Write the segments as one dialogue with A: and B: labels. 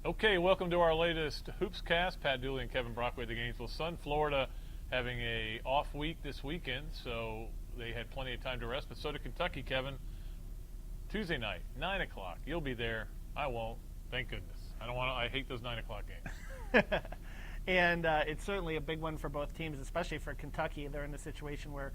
A: Okay, welcome to our latest Hoopscast. Pat Dooley and Kevin Brockway, the Gainesville Sun. Florida having a off week this weekend, so they had plenty of time to rest. But so did Kentucky, Kevin. Tuesday night, 9 o'clock. You'll be there. I won't. Thank goodness. I hate those 9 o'clock games.
B: And it's certainly a big one for both teams, especially for Kentucky. They're in a situation where,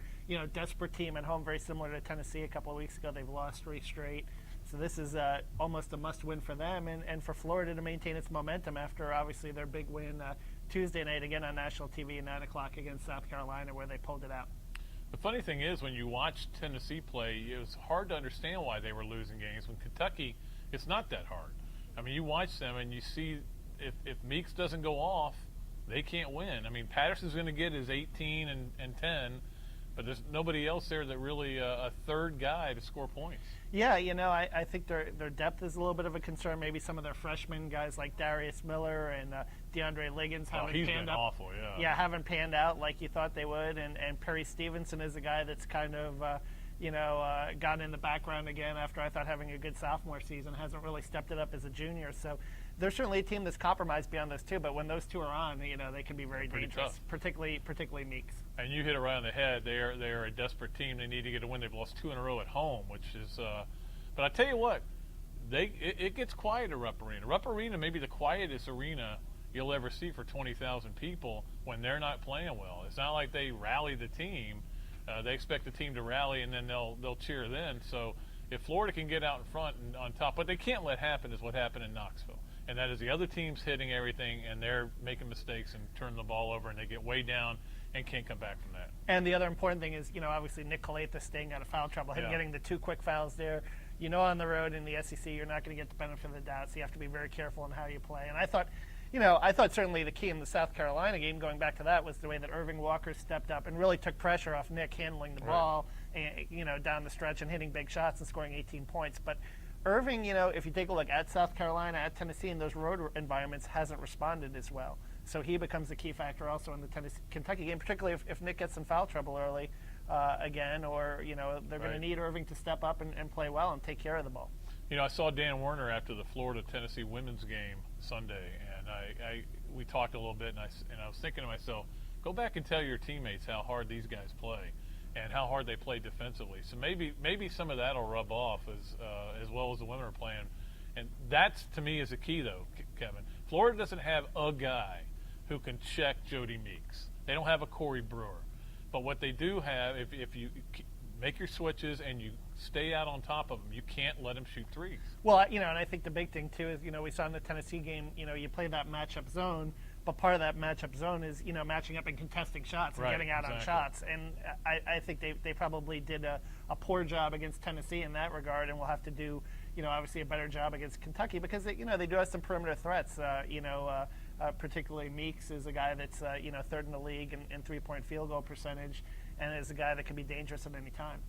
B: desperate team at home, very similar to Tennessee a couple of weeks ago. They've lost 3 straight. So this is almost a must-win for them and for Florida to maintain its momentum after, obviously, their big win Tuesday night, again on national TV at 9 o'clock against South Carolina, where they pulled it out.
A: The funny thing is, when you watch Tennessee play, it was hard to understand why they were losing games. When Kentucky, it's not that hard. I mean, you watch them and you see if Meeks doesn't go off, they can't win. I mean, Patterson's going to get his 18 and 10, but there's nobody else there that really a third guy to score points.
B: Yeah, I think their depth is a little bit of a concern. Maybe some of their freshmen guys like Darius Miller and DeAndre Liggins haven't
A: he's
B: panned
A: been
B: up.
A: Awful, yeah.
B: Yeah, haven't panned out like you thought they would. And Perry Stevenson is a guy that's kind of gotten in the background again after I thought having a good sophomore season, hasn't really stepped it up as a junior. So they're certainly a team that's compromised beyond those two. But when those two are on, they can be very dangerous,
A: tough.
B: particularly Meeks.
A: And you hit it right on the head. They are a desperate team. They need to get a win. They've lost 2 in a row at home, which is. But I tell you what, it gets quiet at Rupp Arena. Rupp Arena may be the quietest arena you'll ever see for 20,000 people when they're not playing well. It's not like they rally the team. They expect the team to rally, and then they'll cheer then. So if Florida can get out in front and on top, what they can't let happen is what happened in Knoxville. And that is the other team's hitting everything, and they're making mistakes and turning the ball over, and they get way down and can't come back from that.
B: And the other important thing is, obviously Nick Calatha staying out of foul trouble, him getting the 2 quick fouls there. On the road in the SEC, you're not going to get the benefit of the doubt, so you have to be very careful in how you play. And I thought certainly the key in the South Carolina game, going back to that, was the way that Irving Walker stepped up and really took pressure off Nick handling the ball, and, down the stretch and hitting big shots and scoring 18 points. But Irving, if you take a look at South Carolina, at Tennessee, in those road environments, hasn't responded as well. So he becomes the key factor also in the Kentucky game, particularly if Nick gets in foul trouble early again, or, they're going to need Irving to step up and play well and take care of the ball.
A: I saw Dan Werner after the Florida-Tennessee women's game Sunday, and we talked a little bit, and I was thinking to myself, go back and tell your teammates how hard these guys play and how hard they play defensively. So maybe some of that will rub off as well as the women are playing. And that's, to me, is the key, though, Kevin. Florida doesn't have a guy who can check Jody Meeks. They don't have a Corey Brewer. But what they do have, if you make your switches and you stay out on top of them, you can't let them shoot threes.
B: Well, and I think the big thing, too, is, we saw in the Tennessee game, you play that matchup zone, but part of that matchup zone is, matching up and contesting shots and getting out on shots. And I think they probably did a poor job against Tennessee in that regard, and will have to do, obviously a better job against Kentucky because, they do have some perimeter threats. Particularly Meeks is a guy that's, third in the league in three-point field goal percentage, and is a guy that can be dangerous at any time.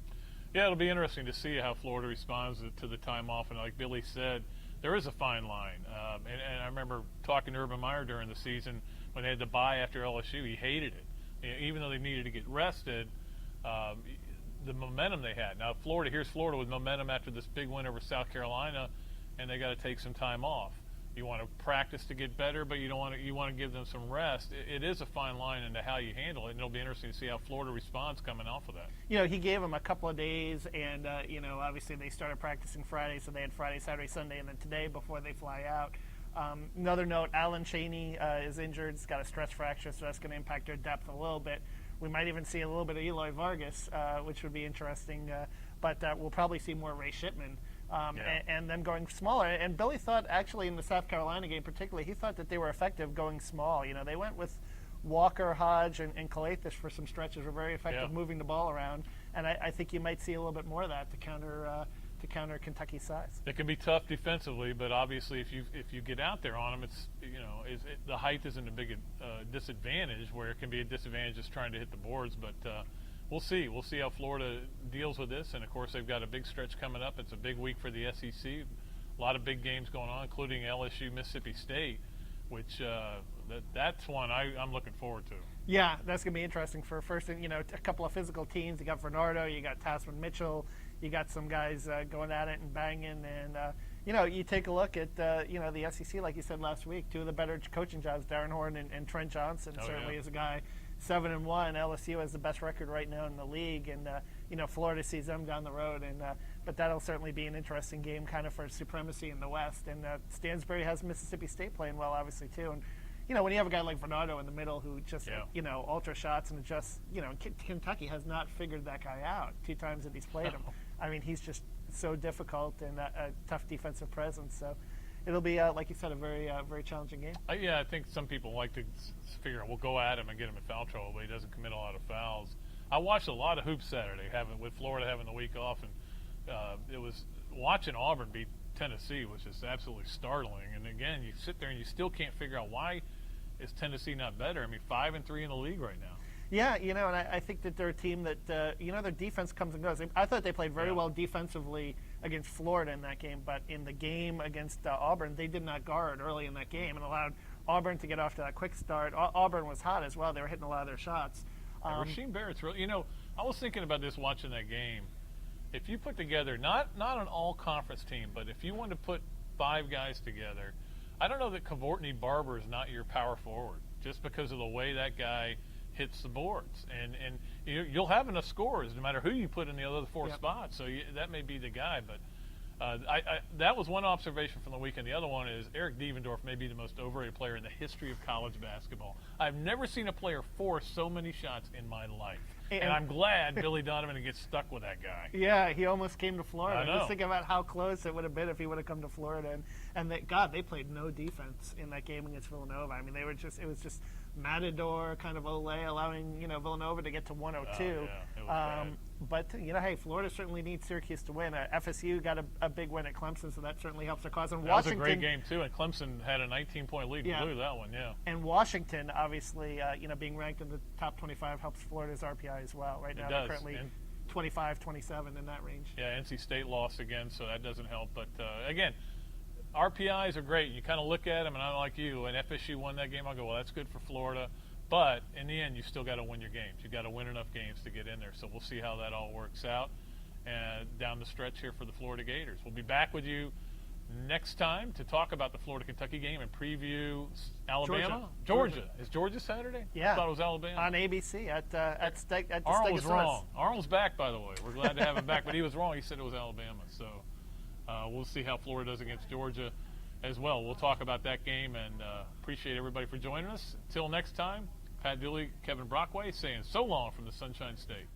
A: Yeah, it'll be interesting to see how Florida responds to the time off. And like Billy said, there is a fine line. And I remember talking to Urban Meyer during the season when they had to bye after LSU. He hated it. Even though they needed to get rested, the momentum they had. Now, here's Florida with momentum after this big win over South Carolina, and they got to take some time off. You want to practice to get better, but you want to give them some rest. It is a fine line into how you handle it, and it'll be interesting to see how Florida responds coming off of that.
B: He gave them a couple of days, and obviously they started practicing Friday, so they had Friday, Saturday, Sunday, and then today before they fly out. Another note: Alan Chaney is injured. He's got a stress fracture, so that's going to impact their depth a little bit. We might even see a little bit of Eloy Vargas, which would be interesting, but we'll probably see more Ray Shipman. And them going smaller. And Billy thought, actually, in the South Carolina game particularly, he thought that they were effective going small. They went with Walker, Hodge, and Calatha for some stretches, were very effective moving the ball around. And I think you might see a little bit more of that to counter Kentucky's size.
A: It can be tough defensively, but obviously if you get out there on them, the height isn't a big disadvantage, where it can be a disadvantage just trying to hit the boards. But we'll see. We'll see how Florida deals with this. And, of course, they've got a big stretch coming up. It's a big week for the SEC. A lot of big games going on, including LSU, Mississippi State, which that's one I'm looking forward to.
B: Yeah, that's going to be interesting for first, a couple of physical teams. You got Bernardo, you got Tasman Mitchell, you got some guys going at it and banging. And you take a look at the SEC, like you said last week, two of the better coaching jobs, Darren Horn and Trent Johnson. Certainly is a guy 7-1. LSU has the best record right now in the league, and Florida sees them down the road. And but that'll certainly be an interesting game, kind of for supremacy in the West. And Stansbury has Mississippi State playing well, obviously too. And when you have a guy like Bernardo in the middle who just ultra shots and just Kentucky has not figured that guy out 2 times that he's played him. I mean, he's just so difficult and a tough defensive presence. So it'll be, like you said, a very very challenging game.
A: I think some people like to figure we'll go at him and get him in foul trouble, but he doesn't commit a lot of fouls. I watched a lot of hoops Saturday, with Florida having the week off, and it was watching Auburn beat Tennessee was just absolutely startling. And again, you sit there and you still can't figure out why is Tennessee not better. I mean, 5-3 in the league right now.
B: Yeah, and I think that they're a team that, their defense comes and goes. I thought they played very well defensively against Florida in that game, but in the game against Auburn, they did not guard early in that game and allowed Auburn to get off to that quick start. Auburn was hot as well. They were hitting a lot of their shots.
A: Rasheem Barrett's really, I was thinking about this watching that game. If you put together, not an all-conference team, but if you want to put 5 guys together, I don't know that Cavortney Barber is not your power forward, just because of the way that guy hits the boards. And you'll have enough scorers no matter who you put in the other 4 spots. So that may be the guy. But that was one observation from the weekend. The other one is Eric Devendorf may be the most overrated player in the history of college basketball. I've never seen a player force so many shots in my life. And I'm glad Billy Donovan gets stuck with that guy.
B: Yeah, he almost came to Florida.
A: I know.
B: Just think about how close it would have been if he would have come to Florida. And they played no defense in that game against Villanova. I mean, it was just Matador, kind of Olay, allowing Villanova to get to 102.
A: It was bad.
B: But hey, Florida certainly needs Syracuse to win. FSU got a big win at Clemson, so that certainly helps their cause. And
A: that
B: Washington,
A: was a great game too, and Clemson had a 19-point lead and blew that one. Yeah.
B: And Washington, obviously, being ranked in the top 25 helps Florida's RPI as well. Right now, they're currently 25, 27 in that range.
A: Yeah, NC State lost again, so that doesn't help. But again, RPIs are great. You kind of look at them, and I'm like you. And FSU won that game. I'll go, well, that's good for Florida. But in the end, you still got to win your games. You got to win enough games to get in there. So we'll see how that all works out down the stretch here for the Florida Gators. We'll be back with you next time to talk about the Florida-Kentucky game and preview Alabama. Georgia. Is Georgia Saturday?
B: Yeah.
A: I thought it was Alabama.
B: On ABC at the
A: Arnold was wrong. Arnold's back, by the way. We're glad to have him back, but he was wrong. He said it was Alabama. So we'll see how Florida does against Georgia as well. We'll talk about that game, and appreciate everybody for joining us. Until next time, Pat Dooley, Kevin Brockway saying so long from the Sunshine State.